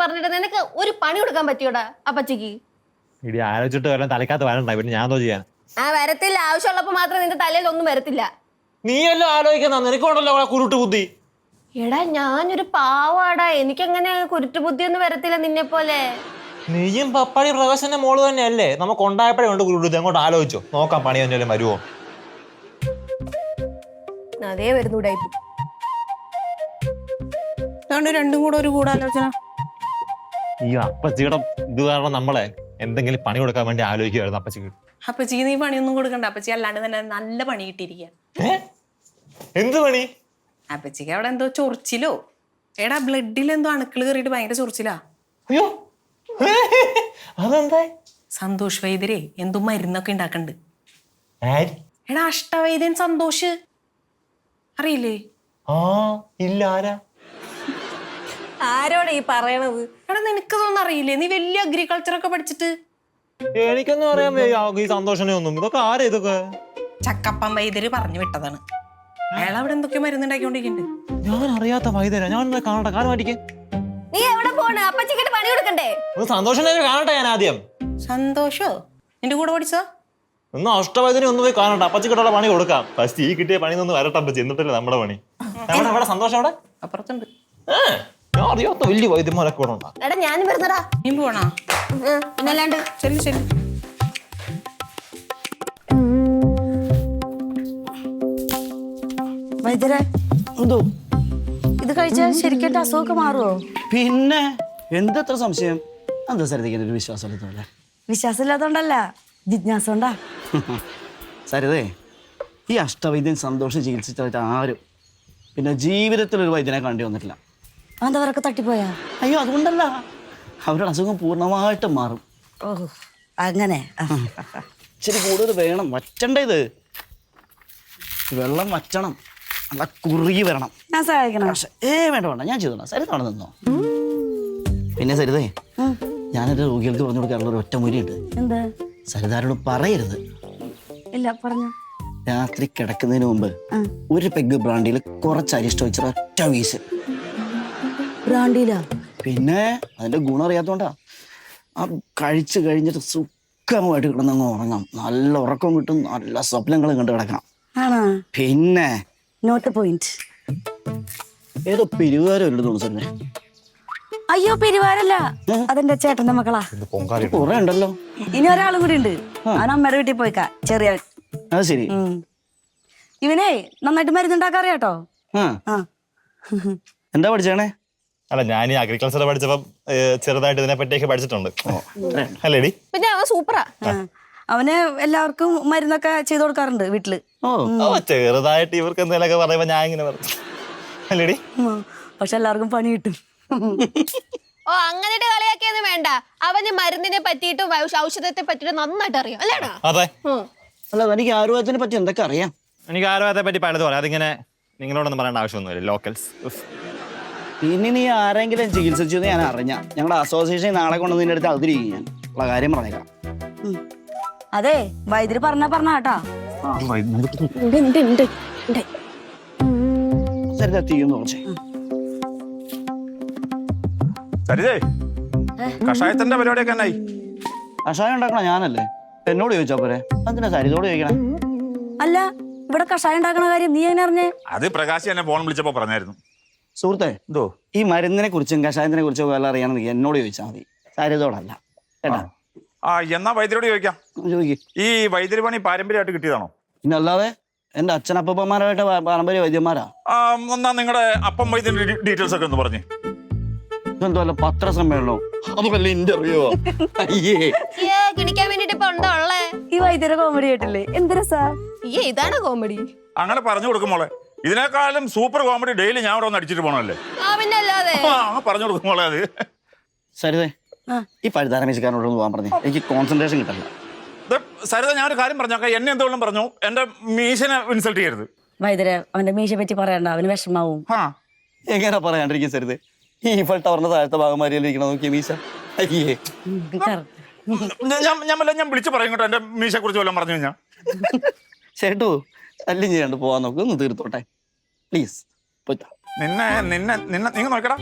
പറഞ്ഞിട്ട് നിനക്ക് ഒരു പണി കൊടുക്കാൻ പറ്റിയോടാ അപ്പച്ചിക്ക്? ഇടി ആലോചിച്ചിട്ട് വരാൻ തലക്കാത്ത വരണ്ട, പിന്നെ ഞാൻ എന്തോ ചെയ്യാൻ? വരത്തില്ല. ആവശ്യമുള്ളപ്പോ മാത്രം നിന്റെ തലയിൽ ഒന്നും വരത്തില്ല. നീയല്ലോ ആലോചിക്കുന്ന, നിനക്കുണ്ടല്ലോ കുരുട്ട് ബുദ്ധി. എടാ ഞാനൊരു പാവാടാ, എനിക്കങ്ങനെ കുരുട്ട് ബുദ്ധിയൊന്നും വരത്തില്ല നിന്നെ പോലെ. നീയും പപ്പാടി പ്രകാശന്റെ മോള് തന്നെയല്ലേ? നമുക്ക് ഉണ്ടായപ്പോഴേ ഉണ്ട് കുരുട്ട്. അങ്ങോട്ട് ആലോചിച്ചോ, നോക്കാം പണി എന്തെങ്കിലും വരുമോ. അതേ വരുന്നൂടായി. രണ്ടും കൂടെ ഒരു ഗൂഢാലോചന. ഈ അപ്പച്ചിയുടെ ഇത് കാരണം നമ്മളെ എന്തെങ്കിലും പണി കൊടുക്കാൻ വേണ്ടി ആലോചിക്കുവായിരുന്നു അപ്പച്ചിക്ക്. അപ്പച്ചി നീ പണിയൊന്നും കൊടുക്കണ്ട. അപ്പച്ചി അല്ലാണ്ട് തന്നെ നല്ല പണി കിട്ടിയിരിക്കുക. എന്ത് പണി? അപ്പച്ചിക്ക് അവിടെ എന്തോ ചൊറിച്ചിലോ, എടാ ബ്ലഡിൽ എന്തോ അണുക്കൾ കയറിയിട്ട് ഭയങ്കര ചൊറിച്ചിലാ. അയ്യോ, അതെന്താ? സന്തോഷ് വൈദ്യരെ എന്തോ മരുന്നൊക്കെ ഉണ്ടാക്കണ്ട്. ആര്? എടാ അഷ്ടവൈദ്യൻ സന്തോഷ്, അറിയില്ലേ? ഇല്ല, ആരാ? ആരോടെ ഈ പറയണത്? എടാ നിനക്കതൊന്നും അറിയില്ലേ? നീ വലിയ അഗ്രികൾച്ചർ ഒക്കെ പഠിച്ചിട്ട്. എനിക്കൊന്നും അറിയാൻ വയ്യ ഈ സന്തോഷനെ ഒന്നും. ഇതൊക്കെ ആരാ ഇതൊക്കെ? ചക്കപ്പൻ വൈദ്യര് പറഞ്ഞു വിട്ടതാണ്. അയാൾ അവിടെ എന്തൊക്കെയോ മരുന്നുണ്ടാക്കിക്കൊണ്ടിരിക്കുന്നുണ്ട്. ഞാൻ അറിയാത്ത വൈദ്യരാ. ഞാൻ കാണട്ടെ, കാലം മാറ്റിക്കേ. നീ എവിടെ പോണ്? അപ്പച്ചിക്ക് പണി കൊടുക്കണ്ടേ? സന്തോഷനെ കാണട്ടെ ഞാൻ ആദ്യം. സന്തോഷോ? നിന്റെ കൂടെ പഠിച്ചോ? ഒന്നും അഷ്ടവൈദ്യനെ ഒന്ന് പോയി കാണട്ടെ, അപ്പച്ചിക്കിട്ടുള്ള പണി കൊടുക്കാം. ഫസ്റ്റ് ഈ കിട്ടിയ പണി ഒന്ന് വരട്ടെ അപ്പച്ചി, എന്നിട്ടല്ലേ നമ്മുടെ പണി. അവിടെ സന്തോഷം അവിടെ അപ്പുറത്തുണ്ട്. ഞാൻ അറിയാത്ത വലിയ വൈദ്യന്മാരൊക്കെ ഇവിടെ ഉണ്ടാ. എടാ ഞാനും വരുന്നടാ. നീ പോണോ? പിന്നല്ലാണ്ട്. ശരി ശരി. വൈദ്യരെ എന്തോ ഇത് കഴിച്ചാൽ ശരിക്കും അസുഖമൊക്കെ മാറുമോ? പിന്നെ എന്തത്ര സംശയം? എന്താ സരിതയ്ക്ക് ഒരു വിശ്വാസം ഇല്ലാത്തല്ലേ? വിശ്വാസം ഇല്ലാത്തോണ്ടല്ല, ജിജ്ഞാസ കൊണ്ടാ. സരിതേ, ഈ അഷ്ടവൈദ്യൻ സന്തോഷം ചികിത്സിച്ചിട്ട് ആരും പിന്നെ ജീവിതത്തിൽ ഒരു വൈദ്യനെ കണ്ടു വന്നിട്ടില്ല. എന്താ അവരൊക്കെ തട്ടിപ്പോയാ? അയ്യോ, അതുകൊണ്ടല്ല, അവരുടെ അസുഖം പൂർണ്ണമായിട്ടും മാറും. ഓ അങ്ങനെ. ഇച്ചിരി കൂടുതൽ വേണം, വറ്റണ്ട. ഇത് വെള്ളം വറ്റണം, നല്ല കുറുകി വരണം. ഞാൻ സഹായിക്കണം. വേണ്ട വേണ്ട, ഞാൻ ചെയ്തോളാം. സരിത അവിടെ നിന്നോ. പിന്നെ സരിതേ, ഞാനൊരു രോഗികൾക്ക് പറഞ്ഞു കൊടുക്കാറുള്ള ഒരു ഒറ്റ മുരിയുണ്ട്. എന്താ? സരിതാരോട് പറയരുത്. ഇല്ല, പറഞ്ഞു. രാത്രി കിടക്കുന്നതിന് മുമ്പ് ഒരു പെഗ് ബ്രാൻഡിയിൽ കുറച്ച് അരിഷ്ടം വെച്ചിട്ട് ഒറ്റ വീശ്. ബ്രാൻഡിയിലാ? പിന്നെ അതിന്റെ ഗുണം അറിയാത്തോണ്ടാ. ആ കഴിച്ചു കഴിഞ്ഞിട്ട് സുഖമായിട്ട് കിടന്നങ്ങ് ഉറങ്ങാം. നല്ല ഉറക്കം കിട്ടും, നല്ല സ്വപ്നങ്ങളും കണ്ട് കിടക്കണം. ആണോ? പിന്നെ നോട്ട് പോയിന്റ്. ഏതോ പെരുവാരം ഒരു ദിവസം. അയ്യോ, പെരുവാരല്ല, അതെന്റെ ചേട്ടന്റെ മക്കളാ. കുറെ ഉണ്ടല്ലോ. ഇനി ഒരാളും കൂടി ഉണ്ട്. അവൻ അമ്മയുടെ വീട്ടിൽ പോയിക്കാ, ചെറിയ. അത് ശരി. ഇവനെ നന്നായിട്ട് മരുന്നുണ്ടാക്കാൻ അറിയാട്ടോ. എന്താ പഠിച്ചേണേ? അല്ല, ഞാൻ ഈ അഗ്രികൾച്ചർ പഠിച്ചപ്പോ ചെറുതായിട്ട് ഇതിനെ പറ്റിയൊക്കെ പഠിച്ചിട്ടുണ്ട്. അല്ലേടി? പിന്നെ അവൻ സൂപ്പറാ. അവന് എല്ലാവർക്കും മരുന്നൊക്കെ ചെയ്തു കൊടുക്കാറുണ്ട് വീട്ടില്. ചെറുതായിട്ട് ഇവർക്ക് എന്തെങ്കിലുമൊക്കെ പറയുമ്പോ ഞാൻ ഇങ്ങനെ പറഞ്ഞു. അല്ലേടി? പക്ഷെ എല്ലാവർക്കും പണി കിട്ടും. ഓ, അങ്ങനെയിട്ട് കളിയാക്കിയൊന്നും വേണ്ട. അവന് മരുന്നിനെ പറ്റിയിട്ടും ഔഷധത്തെ പറ്റിയിട്ടും നന്നായിട്ട് അറിയാം, അല്ലേടാ? അതെ. അല്ല, എനിക്ക് ആയുർവേദത്തിനെ പറ്റി എന്തൊക്കെ അറിയാം? എനിക്ക് ആയുർവേദത്തെ പറ്റി പലതും പറയാം. അതിങ്ങനെ നിങ്ങളോടൊന്നും പറയേണ്ട ആവശ്യമൊന്നുമില്ല. ലോക്കൽസ്. ഇനി നീ ആരെങ്കിലും ചികിത്സിച്ചത് ഞാൻ അറിഞ്ഞ ഞങ്ങളുടെ അസോസിയേഷൻ നാളെ കൊണ്ടു നിന്റെ അടുത്ത് അവതരിക്കും. ഞാൻ ഉള്ള കാര്യം പറഞ്ഞേക്കാം. അതെ, വൈദ്യുതി പറഞ്ഞാട്ടാ. സരിത തീയുന്നു കുറച്ച്. സരിതേ, കഷായത്തിന്റെ പരിപാടിയൊക്കെ എന്നായി? കഷായം ഉണ്ടാക്കണ ഞാനല്ലേ? എന്നോട് ചോദിച്ചാ പോരെ? അതിനാ സരിതോട് ചോദിക്കണേ? അല്ല, ഇവിടെ കഷായം ഉണ്ടാക്കണ കാര്യം നീ എങ്ങനെ അറിഞ്ഞേ? അത് പ്രകാശ് എന്നെ ഫോൺ വിളിച്ചപ്പോ പറഞ്ഞായിരുന്നു. സുഹൃത്തെ, എന്തോ? ഈ മരുന്നിനെ കുറിച്ചും കഷായത്തിനെ കുറിച്ചും വല്ല അറിയാണെങ്കിൽ എന്നോട് ചോദിച്ചാൽ മതി, സരിതോടല്ല കേട്ടാ. എന്നാ വൈദ്യരോട് ചോദിക്കാം. ചോദിക്കും. ഈ വൈദ്യുതി പണി പാരമ്പര്യമായിട്ട് കിട്ടിയതാണോ? പിന്നെ അല്ലാതെ എന്റെ അച്ഛനപ്പന്മാരായിട്ട് പാരമ്പര്യ വൈദ്യന്മാരാ. എന്നാ നിങ്ങളുടെ അപ്പം വൈദ്യന്റെ ഡീറ്റെയിൽസ് ഒക്കെ ഒന്ന് പറഞ്ഞു. എന്തോ അല്ല പത്രസമ്മേളനം, അതൊക്കെ ഇന്റർവ്യൂ. അയ്യേ, കിണിക്കാൻ വേണ്ടിട്ട് ഇപ്പൊ ഉണ്ടോ ഉള്ളേ? ഈ വൈദ്യുതി കോമഡി കേട്ടില്ലേ? എന്ത് രസാ. ഇതാണ് കോമഡി. അങ്ങനെ പറഞ്ഞു കൊടുക്കുമോളെ. ഇതിനേക്കാളും സൂപ്പർ കോമഡി ഡെയിലി ഞാൻ ഇവിടെ ഒന്ന് അടിച്ചിട്ട് പോണല്ലേ. പിന്നെ അല്ലാതെ പറഞ്ഞു കൊടുക്കുമോളെ. അത് സരിതേ, ഈ പഴുതാരമേശക്കാരനോടൊന്ന് പോകാൻ പറഞ്ഞു. എനിക്ക് കോൺസെൻട്രേഷൻ കിട്ടില്ല. സരിത, ഞാനൊരു കാര്യം പറഞ്ഞോക്കാം. എന്നെ എന്തുകൊണ്ടും പറഞ്ഞു, എന്റെ മീശനെ ഇൻസൾട്ട് ചെയ്യരുത്. വൈദ്യുതി അവന്റെ മീശ പറ്റി പറയണ്ട, അവന് വിഷമാവും. എങ്ങനെ പറയാണ്ടിരിക്കും സരിതേ? ഈ ഫൾ ടവറിന്റെ താഴത്തെ ഭാഗം മാരിയിരിക്കണ നോക്കിയ മീശ. അയ്യേ, ഞാൻ വിളിച്ചു പറയും കേട്ടോ എന്റെ മീശയെ കുറിച്ച് വല്ലതും പറഞ്ഞു കഴിഞ്ഞാ. ചേട്ടു, ശല്യം ചെയ്യാണ്ട് പോവാൻ നോക്ക്, ഒന്ന് തീർത്തോട്ടെ പ്ലീസ്. നിന്നെ നിന്നെ നിന്നെ നീ നോക്കടാ.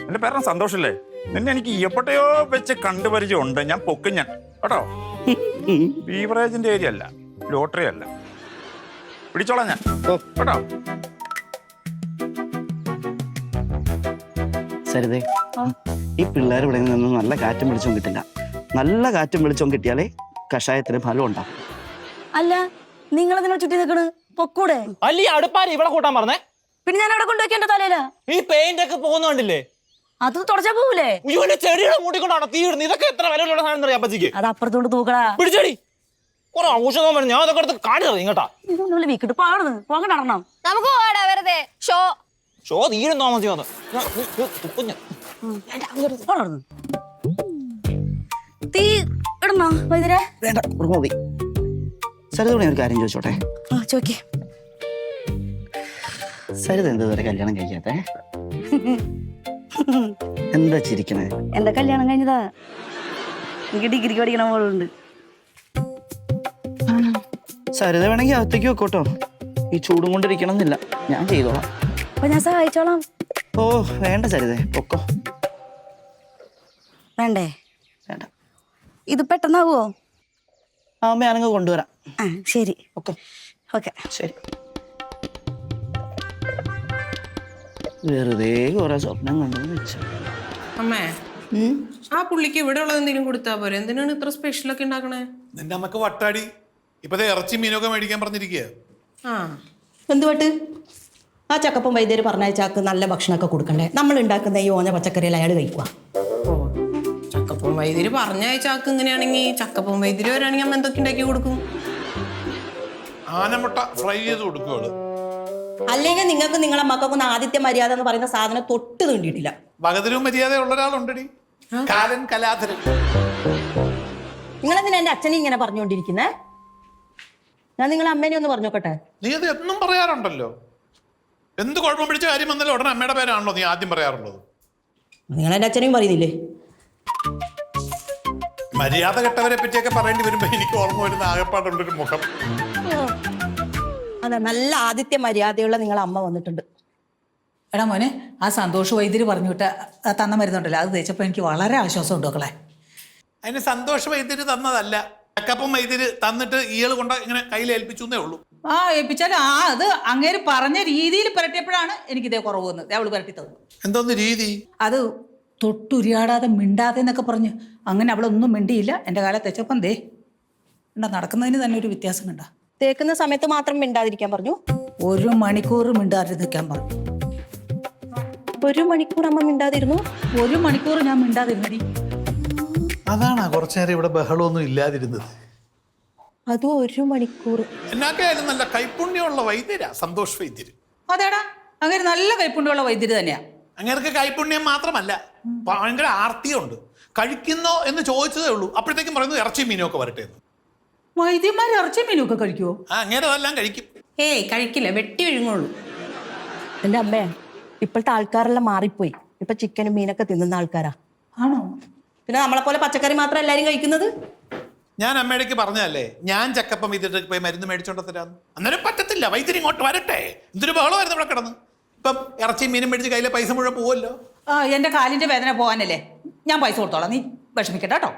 എന്റെ പേരാണ് സന്തോഷല്ലേ? നിന്നെ എനിക്ക് എപ്പോഴയോ വെച്ച് കണ്ടുപരിചയമുണ്ട്. ഞാൻ പൊക്കും ഞാൻ കേട്ടോ. ബീവറേജിന്റെ ഏരിയ അല്ല, ലോട്ടറി അല്ല. പിടിച്ചോളാം ഞാൻ കേട്ടോ. സരിതേ, ഈ പിള്ളേർ ഇവിടെ നിന്ന് നല്ല കാറ്റും വെളിച്ചവും കിട്ടില്ല. നല്ല കാറ്റും വെളിച്ചവും കിട്ടിയാലേ കഷായത്തിന് ഫലം ഉണ്ടാവും. അല്ല, നിങ്ങൾ നിങ്ങൾ ചുറ്റി നിൽക്കണ് പൊക്കൂടെ? അല്ല ഈ അടുപ്പാര് ഇവിടെ കൂട്ടാൻ പറഞ്ഞേ? പിന്നെ ഞാൻ അവിടെ കൊണ്ടുവയ്ക്കാൻ എന്റെ തലയില. ഈ പെയിന്റ് ഒക്കെ പോകുന്നുണ്ടില്ലേ? അത് തുടച്ചാ പോവൂലേ? ഇവന്റെ ചെടിയുടെ മൂട്ടിക്കൊണ്ടാണ് തീർന്ന്. ഇതൊക്കെ എത്ര വിലയുള്ള സാധനം അറിയാം അപ്പച്ചിക്ക്. അത് അപ്പുറത്തോണ്ട് തൂക്കടാ. പിടിച്ചടി കുറെ ഔഷധം വേണം. ഞാൻ അതൊക്കെ എടുത്ത് കാണിച്ചു കേട്ടാ. ഇതൊന്നും വീക്കിട്ട് പാടുന്നു പോകണ്ട നടണം. നമുക്ക് പോവാടാ വെറുതെ ഷോ തീരും താമസിക്കാന്ന്. തീ ഇടണോ വൈദ്യരെ? വേണ്ട, മതി. സരിത ഒരു കാര്യം ചോദിച്ചോട്ടെ? ചോദിക്കേ. സരിത എന്താ ഇതുവരെ കല്യാണം കഴിക്കാത്തെ? എന്താ ചിരിക്കണേ? എന്റെ കല്യാണം കഴിഞ്ഞതാ. എനിക്ക് ഡിഗ്രിക്ക് പഠിക്കണ മോളുണ്ട്. സരിത വേണമെങ്കിൽ അകത്തേക്ക് വെക്കോട്ടോ. ഈ ചൂടും കൊണ്ടിരിക്കണം എന്നില്ല, ഞാൻ ചെയ്തോളാം. അപ്പൊ ഞാൻ സഹായിച്ചോളാം. ഓ വേണ്ട സരിതേ, പൊക്കോ. വേണ്ടേ? വേണ്ട. ഇത് പെട്ടെന്നാവോ? അമ്മ ഞാനങ്ങ് കൊണ്ടുവരാം. ശരി. ഓക്കെ ഓക്കെ ശരി. വെറുതെ കുറെ സ്വപ്നം കണ്ടെന്ന് വെച്ചു. അമ്മേ, ആ പുള്ളിക്ക് ഇവിടെ ഉള്ളത് എന്തെങ്കിലും കൊടുത്താ പോരെ? എന്തിനാണ് ഇത്ര സ്പെഷ്യലൊക്കെ ഉണ്ടാക്കണേ? നിന്റെ അമ്മക്ക് വട്ടാടി. ഇപ്പത്തെ ഇറച്ചി മീനൊക്കെ മേടിക്കാൻ പറഞ്ഞിരിക്കുക. എന്തുവട്ട് ആ ചക്കപ്പം വൈദ്യര് പറഞ്ഞയച്ചാക്ക് നല്ല ഭക്ഷണമൊക്കെ കൊടുക്കണ്ടേ? നമ്മൾ ഉണ്ടാക്കുന്ന ഈ ഓഞ്ഞ പച്ചക്കറിയിൽ അയാൾ കഴിക്കുക. ചക്കപ്പം വൈദ്യര് പറഞ്ഞയച്ചാക്ക് ഇങ്ങനെയാണെങ്കിൽ ചക്കപ്പം വൈദ്യര് വരാണെങ്കിൽ അമ്മ എന്തൊക്കെ ഉണ്ടാക്കി കൊടുക്കും? ആനമുട്ട ഫ്രൈ ചെയ്ത് കൊടുക്കുവള്. അല്ലെങ്കിൽ നിങ്ങൾക്ക് നിങ്ങളെ മക്കൾക്കൊന്നും ആദിത്യ മര്യാദ എന്ന് പറയുന്ന സാധനം തൊട്ട് തീണ്ടിയിട്ടില്ല. വകതിരും മര്യാദ ഉള്ള ഒരാളുണ്ടടി, കാലൻ കലാധരൻ. നിങ്ങളെന്തിനാ എന്റെ അച്ഛനെ ഇങ്ങനെ പറഞ്ഞുകൊണ്ടിരിക്കുന്നേ? ഞാൻ നിങ്ങളെ അമ്മേനെ ഒന്ന് പറഞ്ഞോക്കട്ടെ. നീ അത് എന്നും പറയാറുണ്ടല്ലോ. എന്ത് കുഴപ്പം പിടിച്ച കാര്യം വന്നാലും ഉടനെ അമ്മയുടെ പേരാണല്ലോ നീ ആദ്യം പറയാറുള്ളത്. നിങ്ങൾ എന്റെ അച്ഛനെയും പറയുന്നില്ലേ? മര്യാദ കെട്ടവരെ പറ്റിയൊക്കെ പറയേണ്ടി വരുമ്പോ എനിക്ക് ഓർമ്മ വരുന്ന ആകെപ്പാടുള്ളൊരു മുഖം. അതെ, നല്ല ആദിത്യ മര്യാദയുള്ള നിങ്ങളെ അമ്മ വന്നിട്ടുണ്ട്. എടാ മോനെ, ആ സന്തോഷ് വൈദ്യര് പറഞ്ഞു വിട്ട തന്ന മരുന്നുണ്ടല്ലോ, അത് തേച്ചപ്പോൾ എനിക്ക് വളരെ ആശ്വാസം ഉണ്ട് മക്കളെ. അതിന് സന്തോഷ വൈദ്യര് തന്നതല്ല, ചക്കപ്പം വൈദ്യര് തന്നിട്ട് ഇയാള് കൊണ്ട് ഇങ്ങനെ കയ്യിൽ ഏൽപ്പിച്ചു എന്നേ ഉള്ളൂ. ഏൽപ്പിച്ചാലും അത് അങ്ങേര് പറഞ്ഞ രീതിയിൽ പുരട്ടിയപ്പോഴാണ് എനിക്കിതേ കുറവ് വന്നത്. അവള് പുരട്ടി തന്നു. എന്തോന്ന് രീതി? അത് തൊട്ടുരിയാടാതെ മിണ്ടാതെ എന്നൊക്കെ പറഞ്ഞ് അങ്ങനെ അവളൊന്നും മിണ്ടിയില്ല. എൻ്റെ കാലത്ത് തെച്ചപ്പം ദേ എന്താ നടക്കുന്നതിന് തന്നെ ഒരു വ്യത്യാസം കണ്ട. തേക്കുന്ന സമയത്ത് മാത്രം മിണ്ടാതിരിക്കാൻ പറഞ്ഞു. 1 മണിക്കൂർ മിണ്ടാതെ നിൽക്കാൻ പറഞ്ഞു. 1 മണിക്കൂർ അമ്മ മിണ്ടാതിരുന്നു. 1 മണിക്കൂർ ഞാൻ മിണ്ടാതിരുന്നടി. അതാണ് കുറച്ചു നേരം ഇവിടെ ബഹളമൊന്നും ഇല്ലാതിരുന്നത്. അതും 1 മണിക്കൂർ. എന്നാക്കായാലും നല്ല കൈപ്പുണ്യമുള്ള വൈദ്യരാ സന്തോഷ് വൈദ്യര്. അതേടാ, അങ്ങനെ നല്ല കൈപ്പുണ്യമുള്ള വൈദ്യര് തന്നെയാ. അങ്ങേർക്ക് കൈപ്പുണ്യം മാത്രമല്ല, ഭയങ്കര ആർത്തിയുണ്ട്. കഴിക്കുന്നോ എന്ന് ചോദിച്ചതേ ഉള്ളൂ, അപ്പോഴത്തേക്കും പറയുന്നു ഇറച്ചി മീനും ഒക്കെ വരട്ടെ എന്ന്. വൈദ്യന്മാർ ഇറച്ചി മീനൊക്കെ കഴിക്കുവോ? അങ്ങനെ അതെല്ലാം കഴിക്കും. ഏയ് കഴിക്കില്ല, വെട്ടി വിഴുങ്ങുള്ളൂ. എന്റെ അമ്മേ, ഇപ്പോഴത്തെ ആൾക്കാരെല്ലാം മാറിപ്പോയി. ഇപ്പൊ ചിക്കനും മീനൊക്കെ തിന്നുന്ന ആൾക്കാരാ. ആണോ? പിന്നെ നമ്മളെ പോലെ പച്ചക്കറി മാത്രം എല്ലാരും കഴിക്കുന്നത്. ഞാൻ അമ്മയുടെ പറഞ്ഞതല്ലേ, ഞാൻ ചക്കപ്പം ഇതിട്ട് പോയി മരുന്ന് മേടിച്ചോണ്ട് തരാന്ന്. അന്നേരം പറ്റത്തില്ല, വൈദ്യുതി ഇങ്ങോട്ട് വരട്ടെ. എന്തൊരു ബഹളമായിരുന്നു ഇവിടെ കിടന്ന്. ഇപ്പം ഇറച്ചി മീനും മേടിച്ച് കയ്യിലെ പൈസ മുഴുവൻ പോവല്ലോ. എൻ്റെ കാലിൻ്റെ വേദന പോകാനല്ലേ, ഞാൻ പൈസ കൊടുത്തോളാം, നീ വിഷമിക്കട്ടോ.